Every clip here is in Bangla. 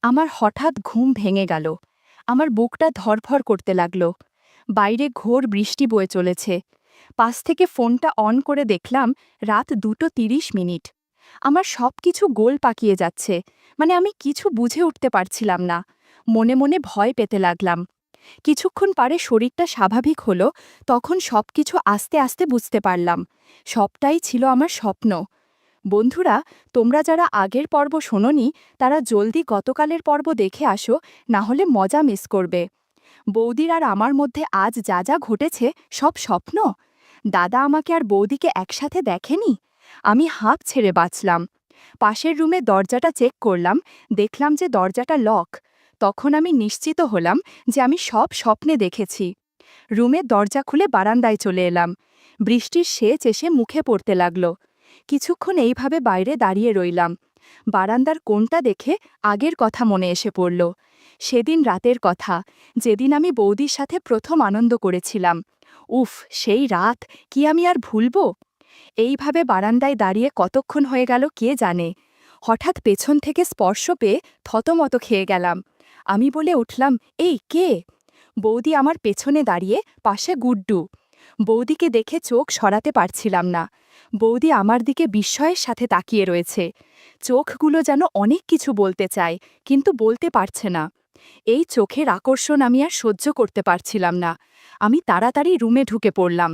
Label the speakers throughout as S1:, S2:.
S1: আমার হঠাৎ ঘুম ভেঙে গেল। আমার বুকটা ধড়ফড় করতে লাগল। বাইরে ঘোর বৃষ্টি বয়ে চলেছে। পাশ থেকে ফোনটা অন করে দেখলাম রাত 2:30। আমার সব কিছু গোল পাকিয়ে যাচ্ছে, মানে আমি কিছু বুঝে উঠতে পারছিলাম না। মনে মনে ভয় পেতে লাগলাম। কিছুক্ষণ পরে শরীরটা স্বাভাবিক হলো, তখন সবকিছু আস্তে আস্তে বুঝতে পারলাম সবটাই ছিল আমার স্বপ্ন। বন্ধুরা, তোমরা যারা আগের পর্ব শোনোনি তারা জলদি গতকালের পর্ব দেখে আসো, না হলে মজা মিস করবে। বৌদির আর আমার মধ্যে আজ যা যা ঘটেছে সব স্বপ্ন। দাদা আমাকে আর বৌদিকে একসাথে দেখেনি। আমি হাঁপ ছেড়ে বাঁচলাম। পাশের রুমে দরজাটা চেক করলাম, দেখলাম যে দরজাটা লক। তখন আমি নিশ্চিত হলাম যে আমি সব স্বপ্নে দেখেছি। রুমের দরজা খুলে বারান্দায় চলে এলাম। বৃষ্টির সেচ এসে মুখে পড়তে লাগল। কিছুক্ষণ এইভাবে বাইরে দাঁড়িয়ে রইলাম। বারান্দার কোণটা দেখে আগের কথা মনে এসে পড়ল। সেদিন রাতের কথা, যেদিন আমি বৌদির সাথে প্রথম আনন্দ করেছিলাম। উফ, সেই রাত কি আমি আর ভুলব? এইভাবে বারান্দায় দাঁড়িয়ে কতক্ষণ হয়ে গেল কে জানে। হঠাৎ পেছন থেকে স্পর্শ পেয়ে থতমত খেয়ে গেলাম। আমি বলে উঠলাম, এই কে? বৌদি আমার পেছনে দাঁড়িয়ে, পাশে গুড্ডু। বৌদিকে দেখে চোখ সরাতে পারছিলাম না। বৌদি আমার দিকে বিস্ময়ের সাথে তাকিয়ে রয়েছে। চোখগুলো যেন অনেক কিছু বলতে চায়, কিন্তু বলতে পারছে না। এই চোখের আকর্ষণ আমি আর সহ্য করতে পারছিলাম না। আমি তাড়াতাড়ি রুমে ঢুকে পড়লাম।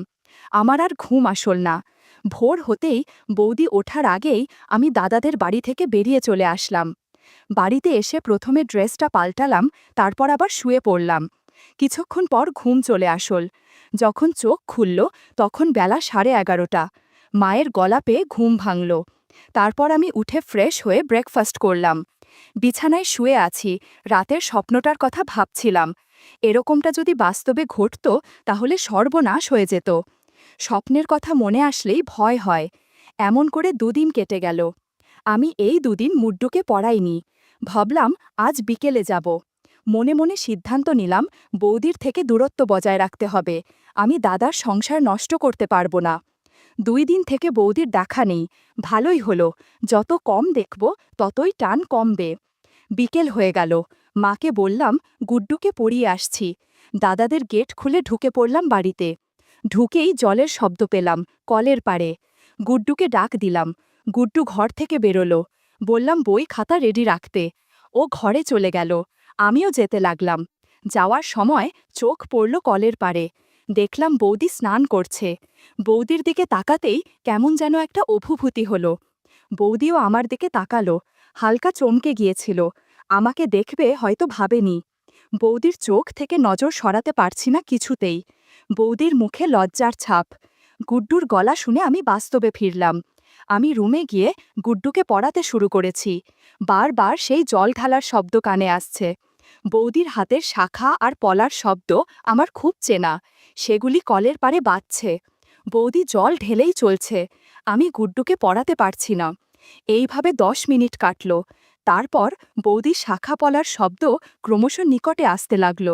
S1: আমার আর ঘুম আসল না। ভোর হতেই বৌদি ওঠার আগেই আমি দাদাদের বাড়ি থেকে বেরিয়ে চলে আসলাম। বাড়িতে এসে প্রথমে ড্রেসটা পাল্টালাম, তারপর আবার শুয়ে পড়লাম। কিছুক্ষণ পর ঘুম চলে আসল। যখন চোখ খুলল তখন বেলা 11:30। মায়ের গলা পেয়ে ঘুম ভাঙল। তারপর আমি উঠে ফ্রেশ হয়ে ব্রেকফাস্ট করলাম। বিছানায় শুয়ে আছি, রাতের স্বপ্নটার কথা ভাবছিলাম। এরকমটা যদি বাস্তবে ঘটত তাহলে সর্বনাশ হয়ে যেত। স্বপ্নের কথা মনে আসলেই ভয় হয়। এমন করে 2 দিন কেটে গেল। আমি এই 2 দিন মুড্ডুকে পড়াইনি। ভাবলাম আজ বিকেলে যাব। মনে মনে সিদ্ধান্ত নিলাম বৌদির থেকে দূরত্ব বজায় রাখতে হবে। আমি দাদার সংসার নষ্ট করতে পারব না। 2 দিন থেকে বৌদির দেখা নেই। ভালোই হলো, যত কম দেখব ততই টান কমবে। বিকেল হয়ে গেল। মাকে বললাম গুড্ডুকে পড়িয়ে আসছি। দাদাদের গেট খুলে ঢুকে পড়লাম বাড়িতে। ঢুকেই জলের শব্দ পেলাম, কলের পাড়ে। গুড্ডুকে ডাক দিলাম। গুড্ডু ঘর থেকে বেরোলো। বললাম বই খাতা রেডি রাখতে। ও ঘরে চলে গেল। আমিও যেতে লাগলাম। যাওয়ার সময় চোখ পড়ল কলের পাড়ে। দেখলাম বৌদি স্নান করছে। বৌদির দিকে তাকাতেই কেমন যেন একটা অভূভূতি হলো। বৌদিও আমার দিকে তাকালো। হালকা চমকে গিয়েছিল। আমাকে দেখবে হয়তো ভাবেনি। বৌদির চোখ থেকে নজর সরাতে পারছি না কিছুতেই। বৌদির মুখে লজ্জার ছাপ। গুড্ডুর গলা শুনে আমি বাস্তবে ফিরলাম। আমি রুমে গিয়ে গুড্ডুকে পড়াতে শুরু করেছি। বারবার সেই জল ঢালার শব্দ কানে আসছে। বৌদির হাতের শাখা আর পলার শব্দ আমার খুব চেনা। সেগুলি কলের পাড়ে বাজছে। বৌদি জল ঢেলেই চলছে। আমি গুড্ডুকে পড়াতে পারছি না। এইভাবে 10 মিনিট কাটল। তারপর বৌদি শাখা পলার শব্দ ক্রমশ নিকটে আসতে লাগল।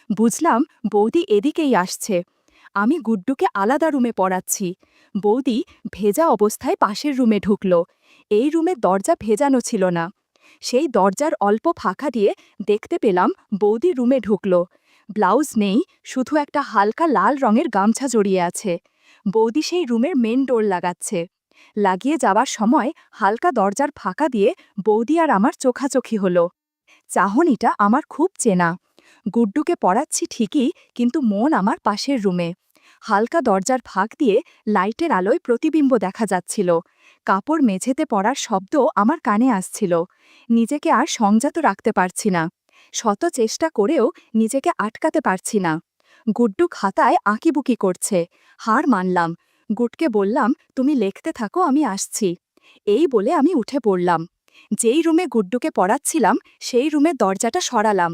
S1: বুঝলাম বৌদি এদিকেই আসছে। আমি গুড্ডুকে আলাদা রুমে পড়াচ্ছি। বৌদি ভেজা অবস্থায় পাশের রুমে ঢুকল। এই রুমের দরজা ভেজানো ছিল না। সেই দরজার অল্প ফাঁকা দিয়ে দেখতে পেলাম বৌদি রুমে ঢুকল। ব্লাউজ নেই, শুধু একটা হালকা লাল রঙের গামছা জড়িয়ে আছে। বৌদি সেই রুমের মেন ডোর লাগাচ্ছে। লাগিয়ে যাবার সময় হালকা দরজার ফাঁকা দিয়ে বৌদি আর আমার চোখাচোখি হলো। চাহনিটা আমার খুব চেনা। গুড্ডুকে পড়াচ্ছি ঠিকই, কিন্তু মন আমার পাশের রুমে। হালকা দরজার ফাঁক দিয়ে লাইটের আলোয় প্রতিবিম্ব দেখা যাচ্ছিল। কাপড় মেঝেতে পড়ার শব্দ আমার কানে আসছিল। নিজেকে আর সংযত রাখতে পারছি না। শত চেষ্টা করেও নিজেকে আটকাতে পারছি না। গুড্ডু খাতায় আঁকিবুকি করছে। হার মানলাম। গুডকে বললাম, তুমি লিখতে থাকো, আমি আসছি। এই বলে আমি উঠে পড়লাম। যেই রুমে গুড্ডুকে পড়াচ্ছিলাম সেই রুমের দরজাটা সরালাম।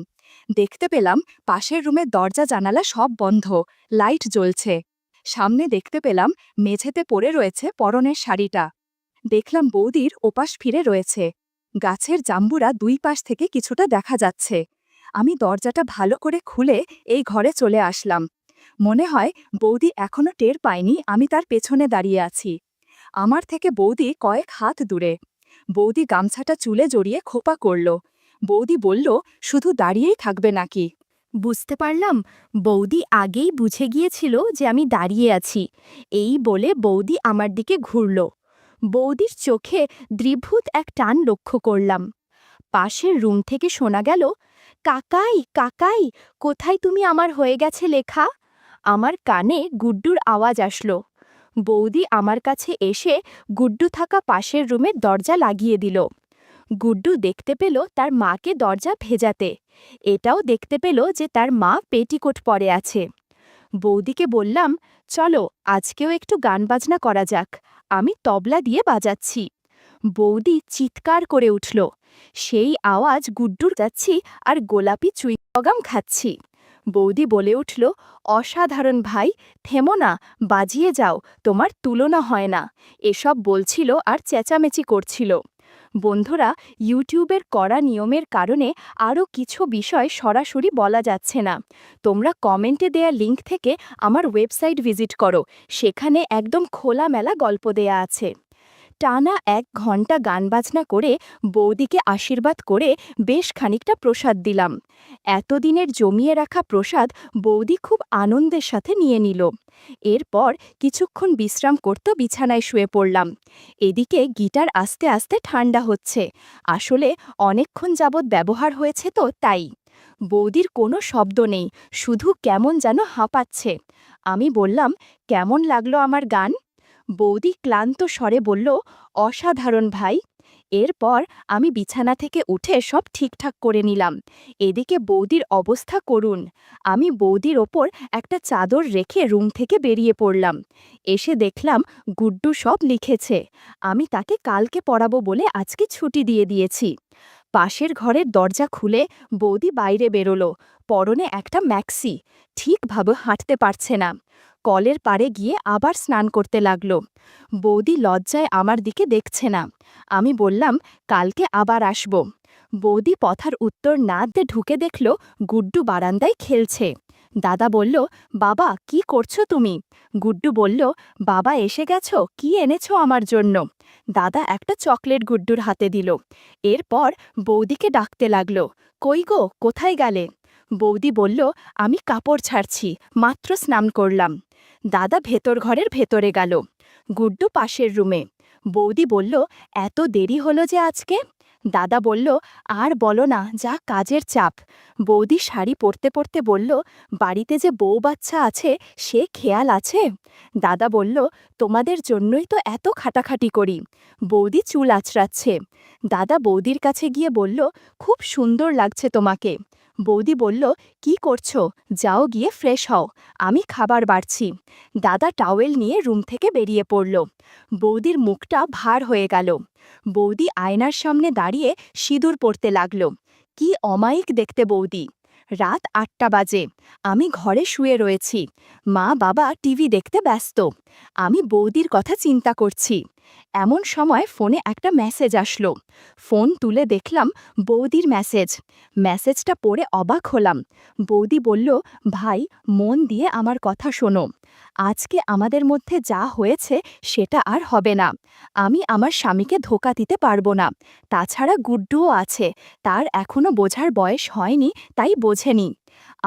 S1: দেখতে পেলাম পাশের রুমের দরজা জানালা সব বন্ধ, লাইট জ্বলছে। সামনে দেখতে পেলাম মেঝেতে পড়ে রয়েছে পরনের শাড়িটা। দেখলাম বৌদির ওপাশ ফিরে রয়েছে। গাছের জাম্বুরা 2 পাশ থেকে কিছুটা দেখা যাচ্ছে। আমি দরজাটা ভালো করে খুলে এই ঘরে চলে আসলাম। মনে হয় বৌদি এখনো টের পায়নি আমি তার পেছনে দাঁড়িয়ে আছি। আমার থেকে বৌদি কয়েক হাত দূরে। বৌদি গামছাটা চুলে জড়িয়ে খোপা করল। বৌদি বলল, শুধু দাঁড়িয়েই থাকবে নাকি? বুঝতে পারলাম বৌদি আগেই বুঝে গিয়েছিল যে আমি দাঁড়িয়ে আছি। এই বলে বৌদি আমার দিকে ঘুরল। বৌদির চোখে দ্বিভূত এক টান লক্ষ্য করলাম। পাশের রুম থেকে শোনা গেল, কাকাই কাকাই, কোথায় তুমি আমার হয়ে গেছে লেখা? আমার কানে গুড্ডুর আওয়াজ আসলো। বৌদি আমার কাছে এসে গুড্ডু থাকা পাশের রুমের দরজা লাগিয়ে দিল। গুড্ডু দেখতে পেল তার মাকে দরজা ভেজাতে। এটাও দেখতে পেল যে তার মা পেটিকোট পরে আছে। বৌদিকে বললাম, চলো আজকেও একটু গান বাজনা করা যাক, আমি তবলা দিয়ে বাজাচ্ছি। বৌদি চিৎকার করে উঠল, সেই আওয়াজ গুড্ডুর যাচ্ছি আর গোলাপি চুইবগাম খাচ্ছি। বৌদি বলে উঠল, অসাধারণ ভাই, থেমো না, বাজিয়ে যাও, তোমার তুলনা হয় না। এসব বলছিল আর চেঁচামেচি করছিল। বন্ধুরা, ইউটিউবের কড়া নিয়মের কারণে আরও কিছু বিষয় সরাসরি বলা যাচ্ছে না। তোমরা কমেন্টে দেয়া লিঙ্ক থেকে আমার ওয়েবসাইট ভিজিট করো, সেখানে একদম খোলামেলা গল্প দেয়া আছে। টানা 1 ঘন্টা গান বাজনা করে বৌদিকে আশীর্বাদ করে বেশ খানিকটা প্রসাদ দিলাম। এতদিনের জমিয়ে রাখা প্রসাদ বৌদি খুব আনন্দের সাথে নিয়ে নিল। এরপর কিছুক্ষণ বিশ্রাম করতে বিছানায় শুয়ে পড়লাম। এদিকে গিটার আস্তে আস্তে ঠান্ডা হচ্ছে, আসলে অনেকক্ষণ যাবৎ ব্যবহার হয়েছে তো তাই। বৌদির কোনো শব্দ নেই, শুধু কেমন যেন হাঁপাচ্ছে। আমি বললাম, কেমন লাগলো আমার গান? বৌদি ক্লান্ত স্বরে বলল, অসাধারণ ভাই। এরপর আমি বিছানা থেকে উঠে সব ঠিকঠাক করে নিলাম। এদিকে বৌদির অবস্থা করুণ। আমি বৌদির ওপর একটা চাদর রেখে রুম থেকে বেরিয়ে পড়লাম। এসে দেখলাম গুড্ডু সব লিখেছে। আমি তাকে কালকে পড়াবো বলে আজকে ছুটি দিয়ে দিয়েছি। পাশের ঘরের দরজা খুলে বৌদি বাইরে বেরোলো, পরনে একটা ম্যাক্সি, ঠিকভাবে হাঁটতে পারছে না। কলের পাড়ে গিয়ে আবার স্নান করতে লাগলো। বৌদি লজ্জায় আমার দিকে দেখছে না। আমি বললাম, কালকে আবার আসব। বৌদি কথার উত্তর না দিয়ে ঢুকে দেখল গুড্ডু বারান্দায় খেলছে। দাদা বলল, বাবা কি করছো তুমি? গুড্ডু বলল, বাবা এসে গেছো, কি এনেছো আমার জন্য? দাদা একটা চকলেট গুড্ডুর হাতে দিল। এরপর বৌদিকে ডাকতে লাগলো, কই গো, কোথায় গেলে? বৌদি বলল, আমি কাপড় ছাড়ছি, মাত্র স্নান করলাম। দাদা ভেতর ঘরের ভেতরে গেল। গুড্ডু পাশের রুমে। বৌদি বলল, এত দেরি হলো যে আজকে? দাদা বলল, আর বলো না, যা কাজের চাপ। বৌদি শাড়ি পরতে পরতে বলল, বাড়িতে যে বউ বাচ্চা আছে সে খেয়াল আছে? দাদা বলল, তোমাদের জন্যই তো এত খাটাখাটি করি। বৌদি চুল আঁচড়াচ্ছে। দাদা বৌদির কাছে গিয়ে বলল, খুব সুন্দর লাগছে তোমাকে। বৌদি বলল, কি করছো? যাও গিয়ে ফ্রেশ হও, আমি খাবার বাড়ছি। দাদা টাওয়েল নিয়ে রুম থেকে বেরিয়ে পড়ল। বৌদির মুখটা ভার হয়ে গেল। বৌদি আয়নার সামনে দাঁড়িয়ে সিঁদুর পরতে লাগল। কি অমায়িক দেখতে বৌদি। রাত 8টা বাজে। আমি ঘরে শুয়ে রয়েছি। মা বাবা টিভি দেখতে ব্যস্ত। আমি বৌদির কথা চিন্তা করছি। এমন সময় ফোনে একটা মেসেজ আসলো। ফোন তুলে দেখলাম বৌদির মেসেজ। মেসেজটা পড়ে অবাক হলাম। বৌদি বলল, ভাই, মন দিয়ে আমার কথা শোনো। আজকে আমাদের মধ্যে যা হয়েছে সেটা আর হবে না। আমি আমার স্বামীকে ধোঁকা দিতে পারবো না। তাছাড়া গুড্ডুও আছে, তার এখনো বোঝার বয়স হয়নি, তাই বোঝেনি।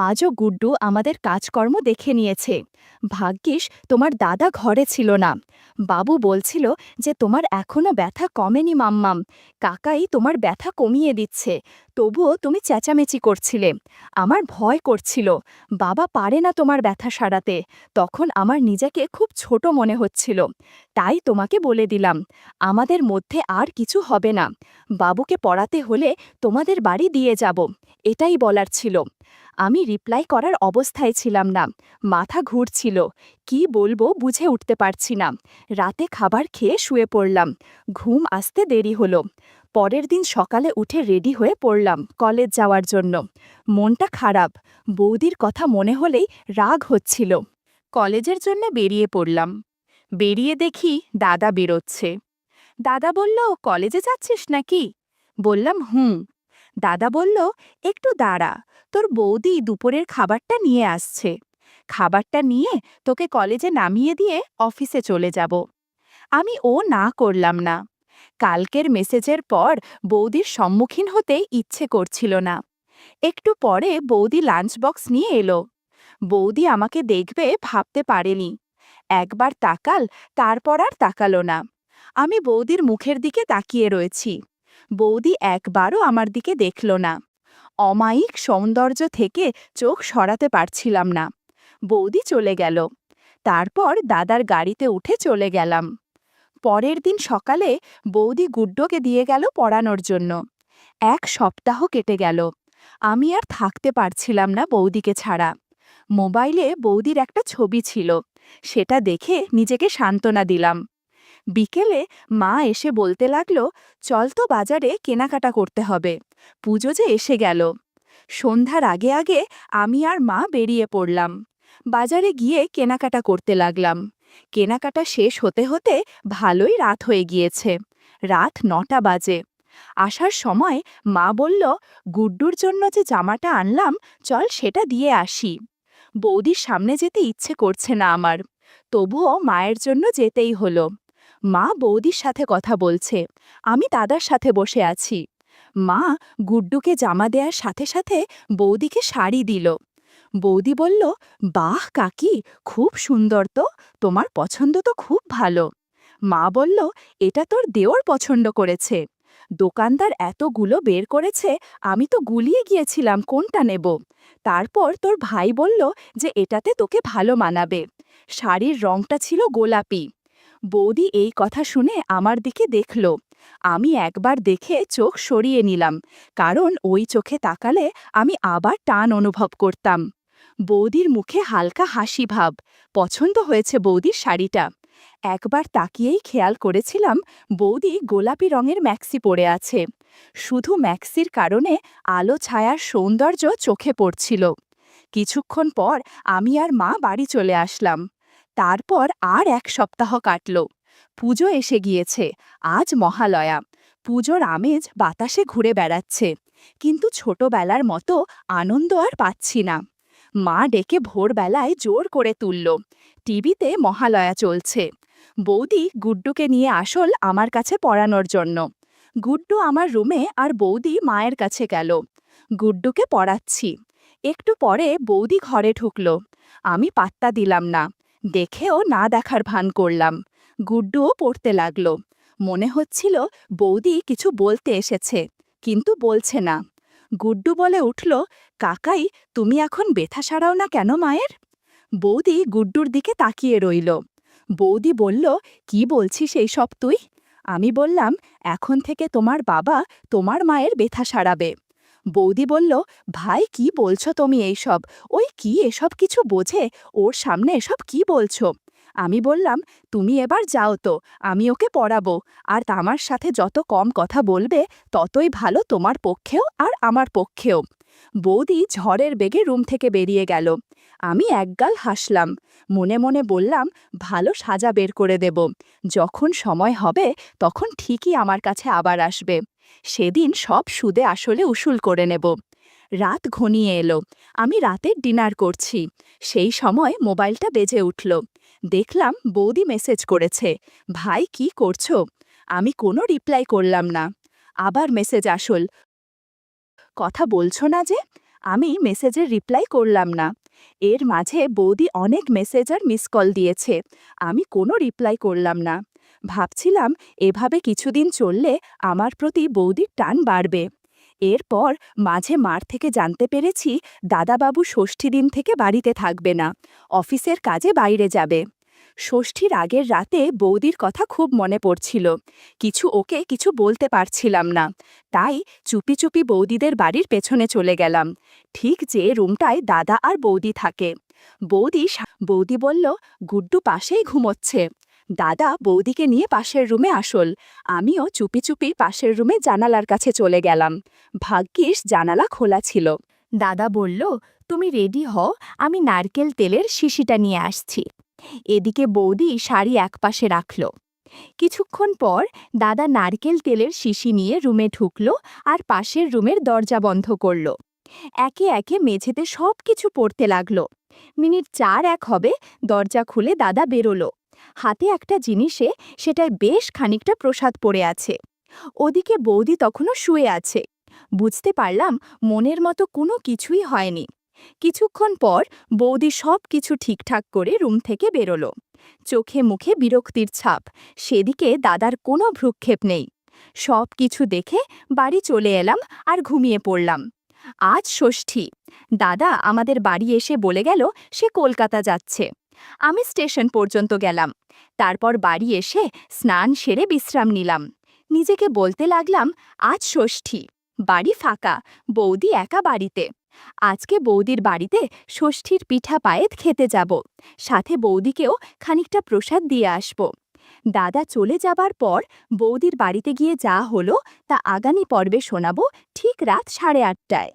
S1: আজও গুড্ডু আমাদের কাজকর্ম দেখে নিয়েছে। ভাগ্যিস তোমার দাদা ঘরে ছিল না। বাবু বলছিল যে তোমার এখনো ব্যথা কমেনি মাম্মাম, কাকাই তোমার ব্যথা কমিয়ে দিচ্ছে, তবুও তুমি চেঁচামেচি করছিলে। আমার ভয় করছিল, বাবা পারে না তোমার ব্যথা সারাতে। তখন আমার নিজেকে খুব ছোট মনে হচ্ছিল, তাই তোমাকে বলে দিলাম, আমাদের মধ্যে আর কিছু হবে না। বাবুকে পড়াতে হলে তোমাদের বাড়ি দিয়ে যাব, এটাই বলার ছিল। আমি রিপ্লাই করার অবস্থায় ছিলাম না, মাথা ঘুরছিল, কি বলবো বুঝে উঠতে পারছি না। রাতে খাবার খেয়ে শুয়ে পড়লাম। ঘুম আসতে দেরি হলো। পরের দিন সকালে উঠে রেডি হয়ে পড়লাম কলেজ যাওয়ার জন্য। মনটা খারাপ, বৌদির কথা মনে হলেই রাগ হচ্ছিল। কলেজের জন্য বেরিয়ে পড়লাম। বেরিয়ে দেখি দাদা বেরোচ্ছে। দাদা বলল, কলেজে যাচ্ছিস নাকি? বললাম, হুম। দাদা বলল, একটু দাঁড়া, তোর বৌদি দুপুরের খাবারটা নিয়ে আসছে। খাবারটা নিয়ে তোকে কলেজে নামিয়ে দিয়ে অফিসে চলে যাব। আমি ও না করলাম না। কালকের মেসেজের পর বৌদির সম্মুখীন হতে ইচ্ছে করছিল না। একটু পরে বৌদি লাঞ্চ বক্স নিয়ে এলো। বৌদি আমাকে দেখবে ভাবতে পারেনি। একবার তাকাল, তারপর আর তাকালো না। আমি বৌদির মুখের দিকে তাকিয়ে রয়েছি। বৌদি একবারও আমার দিকে দেখল না। অমায়িক সৌন্দর্য থেকে চোখ সরাতে পারছিলাম না। বৌদি চলে গেল। তারপর দাদার গাড়িতে উঠে চলে গেলাম। পরের দিন সকালে বৌদি গুড্ডোকে দিয়ে গেল পড়ানোর জন্য। 1 সপ্তাহ কেটে গেল। আমি আর থাকতে পারছিলাম না বৌদিকে ছাড়া। মোবাইলে বৌদির একটা ছবি ছিল, সেটা দেখে নিজেকে সান্ত্বনা দিলাম। বিকেলে মা এসে বলতে লাগলো, চল তো বাজারে কেনাকাটা করতে হবে, পুজো যে এসে গেল। সন্ধ্যার আগে আগে আমি আর মা বেরিয়ে পড়লাম। বাজারে গিয়ে কেনাকাটা করতে লাগলাম। কেনাকাটা শেষ হতে হতে ভালোই রাত হয়ে গিয়েছে। রাত 9টা বাজে। আসার সময় মা বলল, গুড্ডুর জন্য যে জামাটা আনলাম, চল সেটা দিয়ে আসি। বৌদির সামনে যেতে ইচ্ছে করছে না আমার, তবুও মায়ের জন্য যেতেই হলো। মা বৌদির সাথে কথা বলছে, আমি দাদার সাথে বসে আছি। মা গুড্ডুকে জামা দেওয়ার সাথে সাথে বৌদিকে শাড়ি দিল। বৌদি বলল, বাহ কাকি, খুব সুন্দর তো, তোমার পছন্দ তো খুব ভালো। মা বলল, এটা তোর দেওর পছন্দ করেছে। দোকানদার এতগুলো বের করেছে, আমি তো গুলিয়ে গিয়েছিলাম কোনটা নেব। তারপর তোর ভাই বলল যে এটাতে তোকে ভালো মানাবে। শাড়ির রংটা ছিল গোলাপি। বৌদি এই কথা শুনে আমার দিকে দেখল। আমি একবার দেখে চোখ সরিয়ে নিলাম, কারণ ওই চোখে তাকালে আমি আবার টান অনুভব করতাম। বৌদির মুখে হালকা হাসি ভাব। পছন্দ হয়েছে বৌদির শাড়িটা। একবার তাকিয়েই খেয়াল করেছিলাম বৌদি গোলাপি রঙের ম্যাক্সি পরে আছে। শুধু ম্যাক্সির কারণে আলো ছায়ার সৌন্দর্য চোখে পড়ছিল। কিছুক্ষণ পর আমি আর মা বাড়ি চলে আসলাম। তারপর আর 1 সপ্তাহ কাটল। পুজো এসে গিয়েছে। আজ মহালয়া। পুজোর আমেজ বাতাসে ঘুরে বেড়াচ্ছে, কিন্তু ছোটবেলার মতো আনন্দ আর পাচ্ছি না। মা ডেকে ভোরবেলায় জোর করে তুলল। টিভিতে মহালয়া চলছে। বৌদি গুড্ডুকে নিয়ে আসল আমার কাছে পড়ানোর জন্য। গুড্ডু আমার রুমে আর বৌদি মায়ের কাছে গেল। গুড্ডুকে পড়াচ্ছি। একটু পরে বৌদি ঘরে ঢুকল। আমি পাত্তা দিলাম না, দেখেও না দেখার ভান করলাম। গুড্ডুও পড়তে লাগল। মনে হচ্ছিল বৌদি কিছু বলতে এসেছে, কিন্তু বলছে না। গুড্ডু বলে উঠল, কাকাই, তুমি এখন ব্যথা সারাও না কেন মায়ের? বৌদি গুড্ডুর দিকে তাকিয়ে রইল। বৌদি বলল, কি বলছিস এই সব তুই? আমি বললাম, এখন থেকে তোমার বাবা তোমার মায়ের ব্যথা সারাবে। বৌদি বলল, ভাই কি বলছো তুমি এইসব? ওই কি এসব কিছু বোঝে? ওর সামনে এসব কি বলছো? আমি বললাম, তুমি এবার যাও তো, আমি ওকে পড়াবো, আর আমার সাথে যত কম কথা বলবে ততই ভালো তোমার পক্ষেও আর আমার পক্ষেও। বৌদি ঝড়ের বেগে রুম থেকে বেরিয়ে গেল। আমি একগাল হাসলাম। মনে মনে বললাম, ভালো সাজা বের করে দেব। যখন সময় হবে তখন ঠিকই আমার কাছে আবার আসবে। সেদিন সব সুদে আসলে উসুল করে নেব। রাত ঘনিয়ে এলো। আমি রাতের ডিনার করছি। সেই সময় মোবাইলটা বেজে উঠল। দেখলাম বৌদি মেসেজ করেছে, ভাই কি করছো? আমি কোনো রিপ্লাই করলাম না। আবার মেসেজ আসল, কথা বলছো না যে? আমি মেসেজের রিপ্লাই করলাম না। এর মাঝে বৌদি অনেক মেসেজ আর মিস কল দিয়েছে। আমি কোনো রিপ্লাই করলাম না। ভাবছিলাম এভাবে কিছুদিন চললে আমার প্রতি বৌদির টান বাড়বে। এরপর মাঝে মার থেকে জানতে পেরেছি দাদাবাবু ষষ্ঠী দিন থেকে বাড়িতে থাকবে না, অফিসের কাজে বাইরে যাবে। ষষ্ঠীর আগের রাতে বৌদির কথা খুব মনে পড়ছিল। ওকে কিছু বলতে পারছিলাম না। তাই চুপি চুপি বৌদিদের বাড়ির পেছনে চলে গেলাম, ঠিক যে রুমটায় দাদা আর বৌদি থাকে। বৌদি বলল, গুড্ডু পাশেই ঘুমোচ্ছে। দাদা বৌদিকে নিয়ে পাশের রুমে আসল। আমিও চুপি চুপি পাশের রুমে জানালার কাছে চলে গেলাম। ভাগ্যিস জানালা খোলা ছিল। দাদা বলল, তুমি রেডি হও, আমি নারকেল তেলের শিশিটা নিয়ে আসছি। এদিকে বৌদি শাড়ি একপাশে রাখল। কিছুক্ষণ পর দাদা নারকেল তেলের শিশি নিয়ে রুমে ঢুকল আর পাশের রুমের দরজা বন্ধ করল। একে একে মেঝেতে সব কিছু পড়তে লাগল। মিনিট 4 হবে, দরজা খুলে দাদা বেরোলো। হাতে একটা জিনিসে সেটায় বেশ খানিকটা প্রসাদ পড়ে আছে। ওদিকে বৌদি তখনও শুয়ে আছে। বুঝতে পারলাম মনের মতো কোনো কিছুই হয়নি। কিছুক্ষণ পর বৌদি সব কিছু ঠিকঠাক করে রুম থেকে বেরোলো। চোখে মুখে বিরক্তির ছাপ, সেদিকে দাদার কোনো ভ্রুক্ষেপ নেই। সব কিছু দেখে বাড়ি চলে এলাম আর ঘুমিয়ে পড়লাম। আজ ষষ্ঠী। দাদা আমাদের বাড়ি এসে বলে গেল সে কলকাতা যাচ্ছে। আমি স্টেশন পর্যন্ত গেলাম। তারপর বাড়ি এসে স্নান সেরে বিশ্রাম নিলাম। নিজেকে বলতে লাগলাম, আজ ষষ্ঠী, বাড়ি ফাঁকা, বৌদি একা বাড়িতে। আজকে বৌদির বাড়িতে ষষ্ঠীর পিঠা পায়েত খেতে যাব, সাথে বৌদিকেও খানিকটা প্রসাদ দিয়ে আসব। দাদা চলে যাবার পর বৌদির বাড়িতে গিয়ে যা হলো তা আগামী পর্বে শোনাবো, ঠিক রাত 8:30টায়।